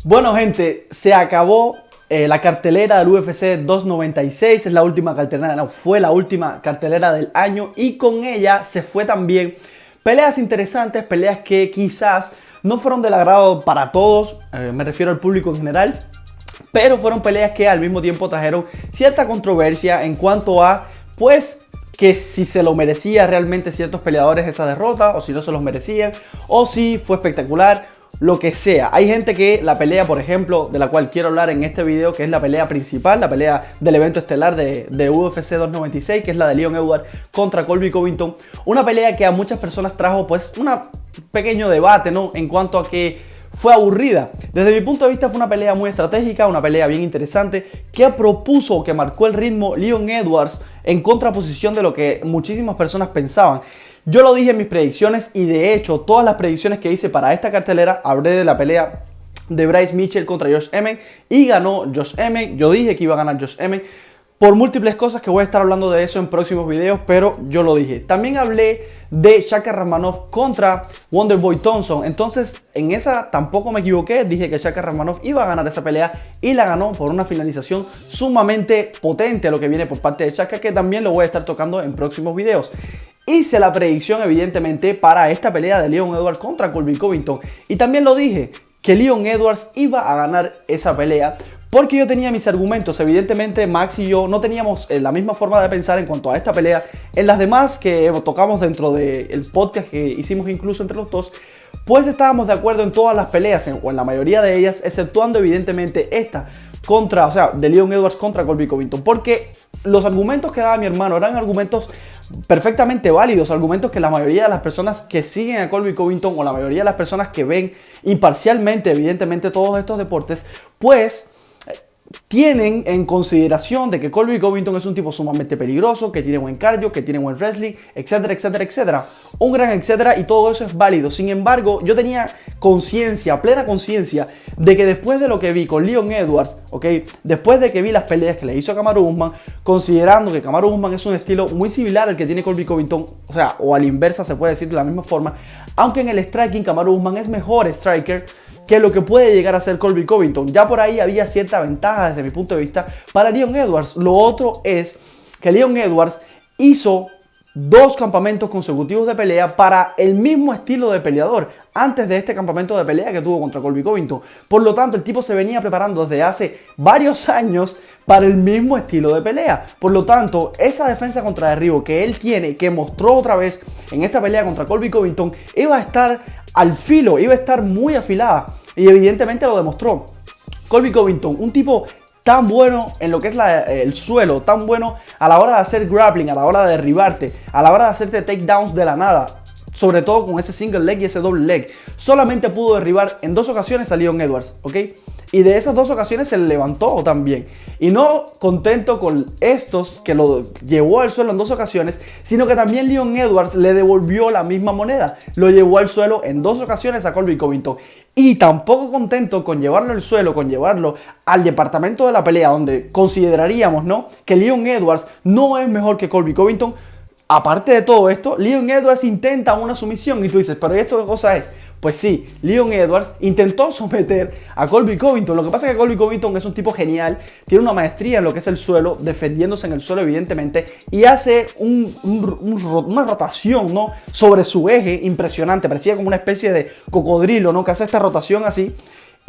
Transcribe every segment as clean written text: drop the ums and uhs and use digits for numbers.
Bueno, gente, se acabó la cartelera del UFC 296. Es la última cartelera, no, fue la última cartelera del año. Y con ella se fue también peleas interesantes, peleas que quizás no fueron del agrado para todos. Me refiero al público en general. Pero fueron peleas que al mismo tiempo trajeron cierta controversia en cuanto a, pues, que si se lo merecía realmente ciertos peleadores esa derrota, o si no se los merecían, o si fue espectacular, lo que sea. Hay gente que la pelea, por ejemplo, de la cual quiero hablar en este video, que es la pelea principal, la pelea del evento estelar de UFC 296, que es la de Leon Edwards contra Colby Covington. Una pelea que a muchas personas trajo, pues, un pequeño debate, ¿no? En cuanto a que fue aburrida. Desde mi punto de vista fue una pelea muy estratégica, una pelea bien interesante que propuso, que marcó el ritmo Leon Edwards en contraposición de lo que muchísimas personas pensaban. Yo lo dije en mis predicciones y de hecho todas las predicciones que hice para esta cartelera hablé de la pelea de Bryce Mitchell contra Josh Emmett y ganó Josh Emmett. Yo dije que iba a ganar Josh Emmett por múltiples cosas que voy a estar hablando de eso en próximos videos, pero yo lo dije. También hablé de Shaka Rakhmonov contra Wonderboy Thompson. Entonces, en esa tampoco me equivoqué. Dije que Shaka Rakhmonov iba a ganar esa pelea y la ganó por una finalización sumamente potente a lo que viene por parte de Shaka, que también lo voy a estar tocando en próximos videos. Hice la predicción, evidentemente, para esta pelea de Leon Edwards contra Colby Covington. Y también lo dije, que Leon Edwards iba a ganar esa pelea, porque yo tenía mis argumentos. Evidentemente Max y yo no teníamos la misma forma de pensar en cuanto a esta pelea. En las demás que tocamos dentro del podcast que hicimos incluso entre los dos, pues estábamos de acuerdo en todas las peleas, o en la mayoría de ellas, exceptuando evidentemente esta contra, o sea, de Leon Edwards contra Colby Covington, porque los argumentos que daba mi hermano eran argumentos perfectamente válidos, argumentos que la mayoría de las personas que siguen a Colby Covington, o la mayoría de las personas que ven imparcialmente evidentemente todos estos deportes, pues tienen en consideración de que Colby Covington es un tipo sumamente peligroso, que tiene buen cardio, que tiene buen wrestling, etcétera, etcétera, etcétera. Un gran etcétera, y todo eso es válido. Sin embargo, yo tenía conciencia, plena conciencia, de que después de lo que vi con Leon Edwards, ¿ok? Después de que vi las peleas que le hizo a Kamaru Usman, considerando que Kamaru Usman es un estilo muy similar al que tiene Colby Covington, o sea, o a la inversa se puede decir de la misma forma, aunque en el striking Kamaru Usman es mejor striker que lo que puede llegar a ser Colby Covington. Ya por ahí había cierta ventaja desde mi punto de vista para Leon Edwards. Lo otro es que Leon Edwards hizo 2 campamentos consecutivos de pelea para el mismo estilo de peleador antes de este campamento de pelea que tuvo contra Colby Covington. Por lo tanto, el tipo se venía preparando desde hace varios años para el mismo estilo de pelea. Por lo tanto, esa defensa contra derribo que él tiene, que mostró otra vez en esta pelea contra Colby Covington, iba a estar al filo, iba a estar muy afilada, y evidentemente lo demostró. Colby Covington, un tipo tan bueno en lo que es el suelo, tan bueno a la hora de hacer grappling, a la hora de derribarte, a la hora de hacerte takedowns de la nada, sobre todo con ese single leg y ese double leg. Solamente pudo derribar en 2 ocasiones a Leon Edwards, ¿ok? Y de esas 2 ocasiones se le levantó también. Y no contento con estos, que lo llevó al suelo en 2 ocasiones, sino que también Leon Edwards le devolvió la misma moneda. Lo llevó al suelo en 2 ocasiones a Colby Covington. Y tampoco contento con llevarlo al suelo, con llevarlo al departamento de la pelea, donde consideraríamos, ¿no?, que Leon Edwards no es mejor que Colby Covington. Aparte de todo esto, Leon Edwards intenta una sumisión y tú dices, ¿pero esto qué cosa es? Pues sí, Leon Edwards intentó someter a Colby Covington. Lo que pasa es que Colby Covington es un tipo genial, tiene una maestría en lo que es el suelo, defendiéndose en el suelo evidentemente, y hace una rotación, ¿no?, sobre su eje impresionante. Parecía como una especie de cocodrilo, ¿no?, que hace esta rotación así.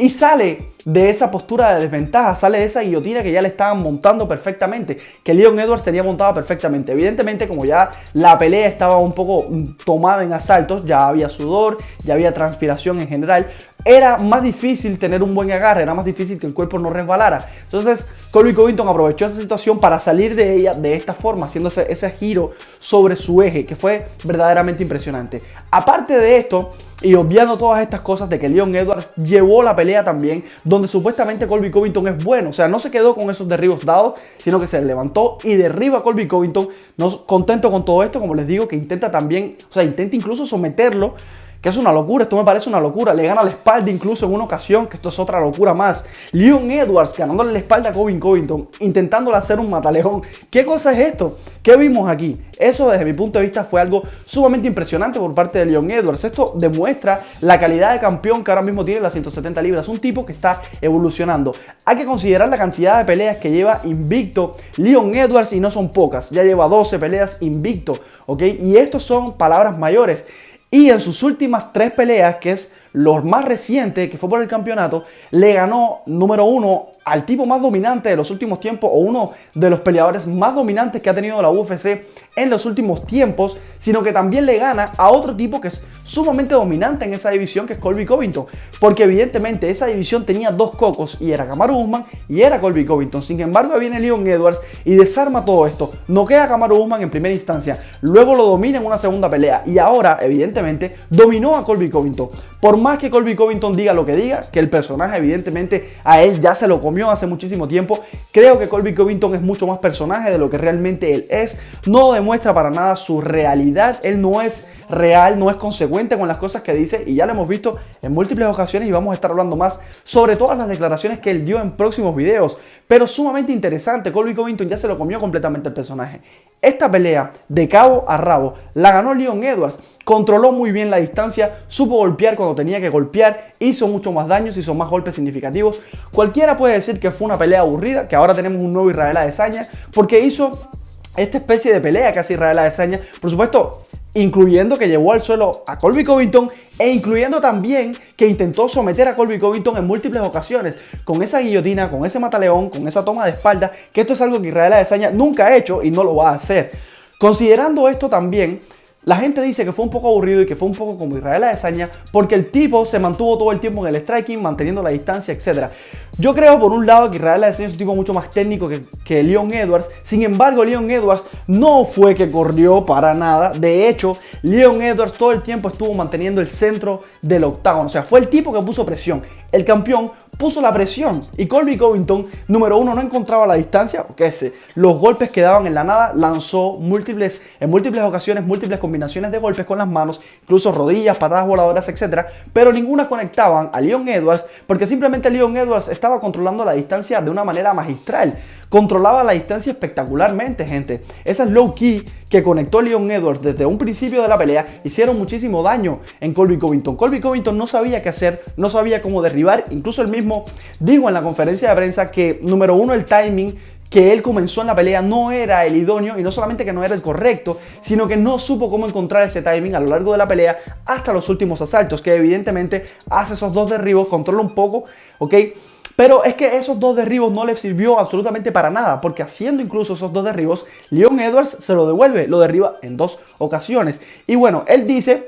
Y sale de esa postura de desventaja, sale de esa guillotina que ya le estaban montando perfectamente, que Leon Edwards tenía montada perfectamente. Evidentemente, como ya la pelea estaba un poco tomada en asaltos, ya había sudor, ya había transpiración en general, era más difícil tener un buen agarre, era más difícil que el cuerpo no resbalara. Entonces, Colby Covington aprovechó esa situación para salir de ella de esta forma, haciendo ese giro sobre su eje, que fue verdaderamente impresionante. Aparte de esto, y obviando todas estas cosas de que Leon Edwards llevó la pelea también, donde supuestamente Colby Covington es bueno, o sea, no se quedó con esos derribos dados, sino que se levantó y derriba a Colby Covington. No contento con todo esto, como les digo, que intenta también, o sea, intenta incluso someterlo que es una locura, esto me parece una locura. Le gana la espalda incluso en una ocasión, que esto es otra locura más. Leon Edwards ganándole la espalda a Colby Covington, intentándole hacer un mataleón. ¿Qué cosa es esto? ¿Qué vimos aquí? Eso desde mi punto de vista fue algo sumamente impresionante por parte de Leon Edwards. Esto demuestra la calidad de campeón que ahora mismo tiene las 170 libras. Un tipo que está evolucionando. Hay que considerar la cantidad de peleas que lleva invicto Leon Edwards y no son pocas. Ya lleva 12 peleas invicto, ¿ok? Y estos son palabras mayores. Y en sus últimas 3 peleas, que es lo más reciente, que fue por el campeonato, le ganó, número 1, al tipo más dominante de los últimos tiempos, o uno de los peleadores más dominantes que ha tenido la UFC en los últimos tiempos, sino que también le gana a otro tipo que es sumamente dominante en esa división, que es Colby Covington, porque evidentemente esa división tenía 2 cocos, y era Kamaru Usman y era Colby Covington. Sin embargo, viene Leon Edwards y desarma todo esto, noquea a Kamaru Usman en primera instancia, luego lo domina en una segunda pelea, y ahora evidentemente dominó a Colby Covington. Por más que Colby Covington diga lo que diga, que el personaje evidentemente a él ya se lo comió hace muchísimo tiempo, creo que Colby Covington es mucho más personaje de lo que realmente él es. No demuestra para nada su realidad, él no es real, no es consecuente con las cosas que dice, y ya lo hemos visto en múltiples ocasiones, y vamos a estar hablando más sobre todas las declaraciones que él dio en próximos videos. Pero sumamente interesante, Colby Covington ya se lo comió completamente el personaje. Esta pelea de cabo a rabo la ganó Leon Edwards, controló muy bien la distancia, supo golpear cuando tenía que golpear, hizo mucho más daños, hizo más golpes significativos. Cualquiera puede decir que fue una pelea aburrida, que ahora tenemos un nuevo Israel Adesanya, porque hizo esta especie de pelea que hace Israel Adesanya, por supuesto, incluyendo que llevó al suelo a Colby Covington, e incluyendo también que intentó someter a Colby Covington en múltiples ocasiones, con esa guillotina, con ese mataleón, con esa toma de espalda, que esto es algo que Israel Adesanya nunca ha hecho y no lo va a hacer. Considerando esto también, la gente dice que fue un poco aburrido y que fue un poco como Israel Adesanya, porque el tipo se mantuvo todo el tiempo en el striking, manteniendo la distancia, etc. Yo creo, por un lado, que Israel Adesanya es un tipo mucho más técnico que Leon Edwards. Sin embargo, Leon Edwards no fue que corrió para nada. De hecho, Leon Edwards todo el tiempo estuvo manteniendo el centro del octágono. O sea, fue el tipo que puso presión. El campeón puso la presión. Y Colby Covington, número 1, no encontraba la distancia, porque los golpes quedaban en la nada. Lanzó en múltiples ocasiones, múltiples combinaciones de golpes con las manos, incluso rodillas, patadas voladoras, etc. Pero ninguna conectaban a Leon Edwards, porque simplemente Leon Edwards estaba controlando la distancia de una manera magistral. Controlaba la distancia espectacularmente, gente. Esa low key que conectó Leon Edwards desde un principio de la pelea hicieron muchísimo daño en Colby Covington. Colby Covington no sabía qué hacer, no sabía cómo derribar. Incluso él mismo dijo en la conferencia de prensa que, número 1, el timing que él comenzó en la pelea no era el idóneo, y no solamente que no era el correcto, sino que no supo cómo encontrar ese timing a lo largo de la pelea hasta los últimos asaltos, que evidentemente hace esos 2 derribos, controla un poco, ¿ok? Pero es que esos 2 derribos no le sirvió absolutamente para nada, porque haciendo incluso esos 2 derribos, Leon Edwards se lo devuelve, lo derriba en 2 ocasiones. Y bueno, él dice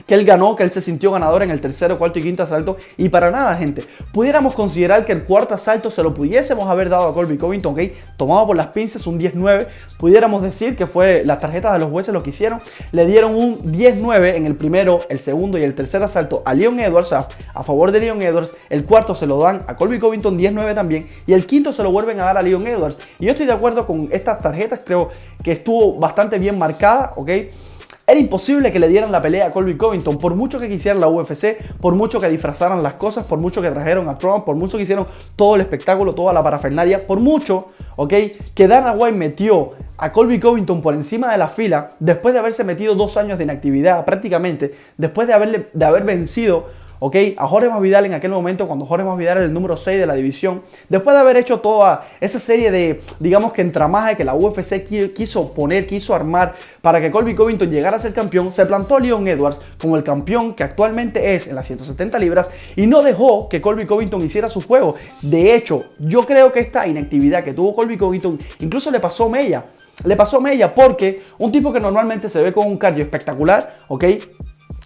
que él ganó, que él se sintió ganador en el tercero, cuarto y quinto asalto, y para nada, gente. Pudiéramos considerar que el cuarto asalto se lo pudiésemos haber dado a Colby Covington, ¿ok? Tomado por las pinzas, un 10-9. Pudiéramos decir que fue las tarjetas de los jueces lo que hicieron. Le dieron un 10-9 en el primero, el segundo y el tercer asalto a Leon Edwards, a favor de Leon Edwards. El cuarto se lo dan a Colby Covington, 10-9 también. Y el quinto se lo vuelven a dar a Leon Edwards. Y yo estoy de acuerdo con estas tarjetas, creo que estuvo bastante bien marcada, ¿ok? Era imposible que le dieran la pelea a Colby Covington, por mucho que quisieran la UFC, por mucho que disfrazaran las cosas, por mucho que trajeron a Trump, por mucho que hicieron todo el espectáculo, toda la parafernalia, por mucho, ¿ok? Que Dana White metió a Colby Covington por encima de la fila, después de haberse metido 2 años de inactividad prácticamente, después de haber vencido, ¿ok?, a Jorge Masvidal en aquel momento, cuando Jorge Masvidal era el número 6 de la división, después de haber hecho toda esa serie de, digamos que entramaje que la UFC quiso armar para que Colby Covington llegara a ser campeón, se plantó Leon Edwards como el campeón que actualmente es en las 170 libras y no dejó que Colby Covington hiciera su juego. De hecho, yo creo que esta inactividad que tuvo Colby Covington incluso le pasó mella. Le pasó mella porque un tipo que normalmente se ve con un cardio espectacular, ¿ok?,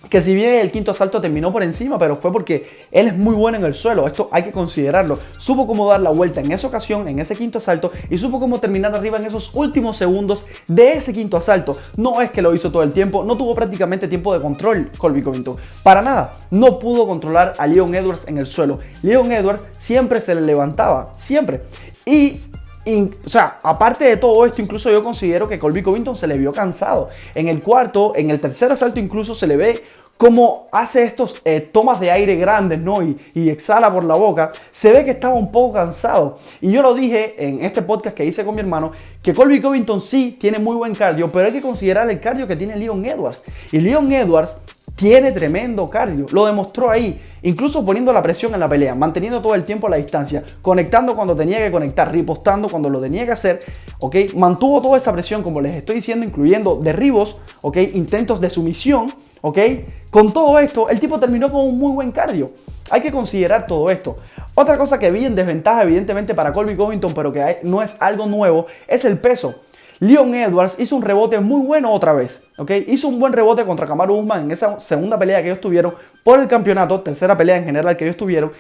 que si bien el quinto asalto terminó por encima, pero fue porque él es muy bueno en el suelo, esto hay que considerarlo. Supo cómo dar la vuelta en esa ocasión, en ese quinto asalto, y supo cómo terminar arriba en esos últimos segundos de ese quinto asalto. No es que lo hizo todo el tiempo, no tuvo prácticamente tiempo de control Colby Covington, para nada. No pudo controlar a Leon Edwards en el suelo. Leon Edwards siempre se le levantaba, siempre. O sea, aparte de todo esto, incluso yo considero que Colby Covington se le vio cansado. En el cuarto, en el tercer asalto incluso se le ve como hace estos tomas de aire grandes, ¿no? Y exhala por la boca, se ve que estaba un poco cansado. Y yo lo dije en este podcast que hice con mi hermano, que Colby Covington sí tiene muy buen cardio, pero hay que considerar el cardio que tiene Leon Edwards. Y Leon Edwards tiene tremendo cardio, lo demostró ahí, incluso poniendo la presión en la pelea, manteniendo todo el tiempo la distancia, conectando cuando tenía que conectar, ripostando cuando lo tenía que hacer, ¿ok? Mantuvo toda esa presión, como les estoy diciendo, incluyendo derribos, ¿ok? Intentos de sumisión, ¿ok? Con todo esto, el tipo terminó con un muy buen cardio. Hay que considerar todo esto. Otra cosa que vi en desventaja, evidentemente, para Colby Covington, pero que no es algo nuevo, es el peso. Leon Edwards hizo un rebote muy bueno otra vez, ¿ok? Hizo un buen rebote contra Kamaru Usman en esa segunda pelea que ellos tuvieron por el campeonato, tercera pelea en general que ellos tuvieron.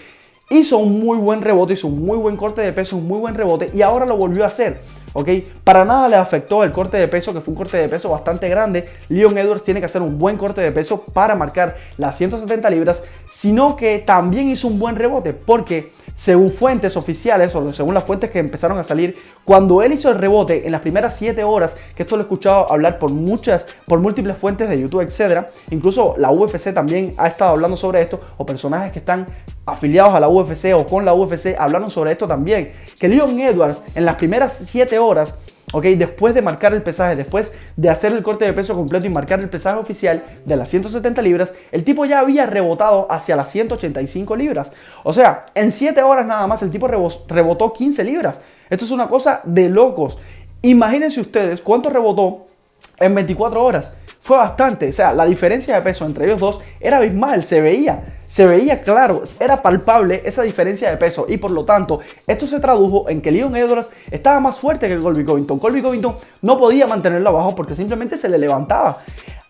Hizo un muy buen rebote, hizo un muy buen corte de peso, un muy buen rebote y ahora lo volvió a hacer, ¿ok? Para nada le afectó el corte de peso, que fue un corte de peso bastante grande. Leon Edwards tiene que hacer un buen corte de peso para marcar las 170 libras, sino que también hizo un buen rebote porque según fuentes oficiales o según las fuentes que empezaron a salir, cuando él hizo el rebote en las primeras 7 horas, que esto lo he escuchado hablar por múltiples fuentes de YouTube, etcétera, incluso la UFC también ha estado hablando sobre esto, o personajes que están afiliados a la UFC o con la UFC hablaron sobre esto también, que Leon Edwards en las primeras 7 horas, ¿ok? Después de marcar el pesaje, después de hacer el corte de peso completo y marcar el pesaje oficial de las 170 libras, el tipo ya había rebotado hacia las 185 libras. O sea, en 7 horas nada más el tipo rebotó 15 libras. Esto es una cosa de locos. Imagínense ustedes cuánto rebotó en 24 horas. Fue bastante, o sea, la diferencia de peso entre ellos dos era abismal, se veía claro, era palpable esa diferencia de peso y por lo tanto esto se tradujo en que Leon Edwards estaba más fuerte que Colby Covington. Colby Covington no podía mantenerlo abajo porque simplemente se le levantaba.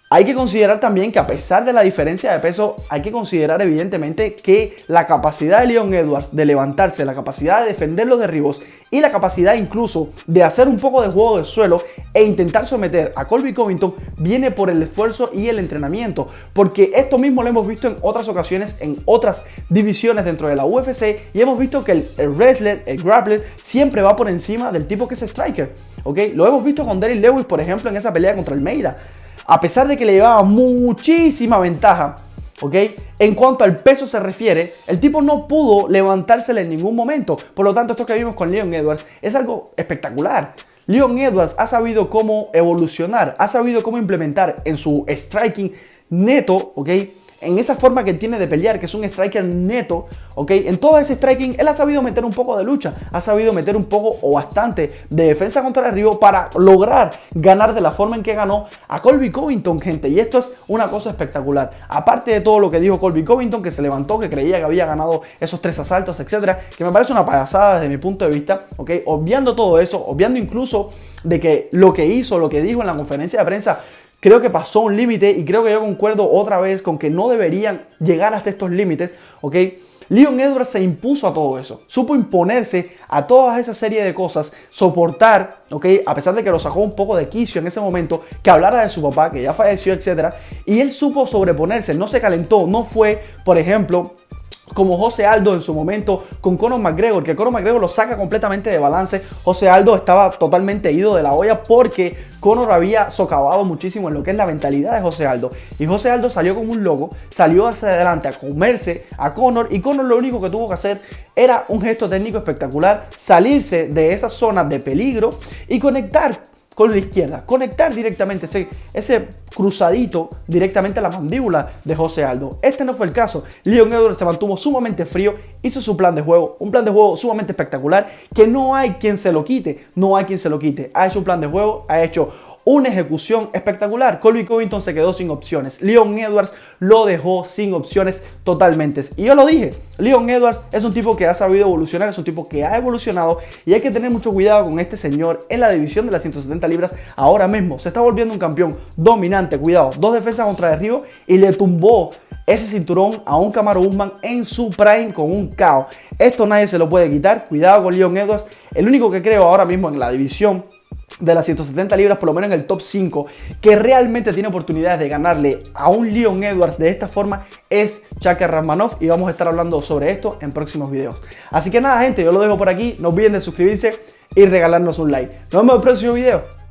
Hay que considerar también que a pesar de la diferencia de peso, hay que considerar evidentemente que la capacidad de Leon Edwards de levantarse, la capacidad de defender los derribos y la capacidad incluso de hacer un poco de juego de suelo e intentar someter a Colby Covington viene por el esfuerzo y el entrenamiento. Porque esto mismo lo hemos visto en otras ocasiones, en otras divisiones dentro de la UFC y hemos visto que el wrestler, el grappler, siempre va por encima del tipo que es striker. ¿Ok? Lo hemos visto con Derrick Lewis, por ejemplo, en esa pelea contra Almeida. A pesar de que le llevaba muchísima ventaja, ¿ok? En cuanto al peso se refiere, el tipo no pudo levantársela en ningún momento. Por lo tanto, esto que vimos con Leon Edwards es algo espectacular. Leon Edwards ha sabido cómo evolucionar, ha sabido cómo implementar en su striking neto, ¿ok? En esa forma que tiene de pelear, que es un striker neto, ¿ok? En todo ese striking, él ha sabido meter un poco de lucha, ha sabido meter un poco o bastante de defensa contra el derribo para lograr ganar de la forma en que ganó a Colby Covington, gente. Y esto es una cosa espectacular. Aparte de todo lo que dijo Colby Covington, que se levantó, que creía que había ganado esos 3 asaltos, etcétera, que me parece una payasada desde mi punto de vista, ¿ok? Obviando todo eso, obviando incluso de que lo que hizo, lo que dijo en la conferencia de prensa, creo que pasó un límite y creo que yo concuerdo otra vez con que no deberían llegar hasta estos límites, ¿ok? Leon Edwards se impuso a todo eso, supo imponerse a toda esa serie de cosas, soportar, ¿ok? A pesar de que lo sacó un poco de quicio en ese momento, que hablara de su papá, que ya falleció, etcétera, y él supo sobreponerse, no se calentó, no fue, por ejemplo, como José Aldo en su momento con Conor McGregor, que Conor McGregor lo saca completamente de balance. José Aldo estaba totalmente ido de la olla porque Conor había socavado muchísimo en lo que es la mentalidad de José Aldo. Y José Aldo salió como un loco, salió hacia adelante a comerse a Conor y Conor lo único que tuvo que hacer era un gesto técnico espectacular, salirse de esas zonas de peligro y conectar con la izquierda, conectar directamente ese cruzadito directamente a la mandíbula de José Aldo. Este no fue el caso. Leon Edwards se mantuvo sumamente frío, hizo su plan de juego, un plan de juego sumamente espectacular que no hay quien se lo quite, no hay quien se lo quite. Ha hecho un plan de juego, ha hecho una ejecución espectacular. Colby Covington se quedó sin opciones. Leon Edwards lo dejó sin opciones totalmente. Y yo lo dije, Leon Edwards es un tipo que ha sabido evolucionar, es un tipo que ha evolucionado y hay que tener mucho cuidado con este señor en la división de las 170 libras. Ahora mismo se está volviendo un campeón dominante, cuidado, 2 defensas contra derribo y le tumbó ese cinturón a un Kamaru Usman en su prime con un KO. Esto nadie se lo puede quitar, cuidado con Leon Edwards. El único que creo ahora mismo en la división de las 170 libras, por lo menos en el top 5, que realmente tiene oportunidades de ganarle a un Leon Edwards de esta forma es Chaka Rakhmonov, y vamos a estar hablando sobre esto en próximos videos. Así que nada, gente, yo lo dejo por aquí, no olviden de suscribirse y regalarnos un like. Nos vemos en el próximo video.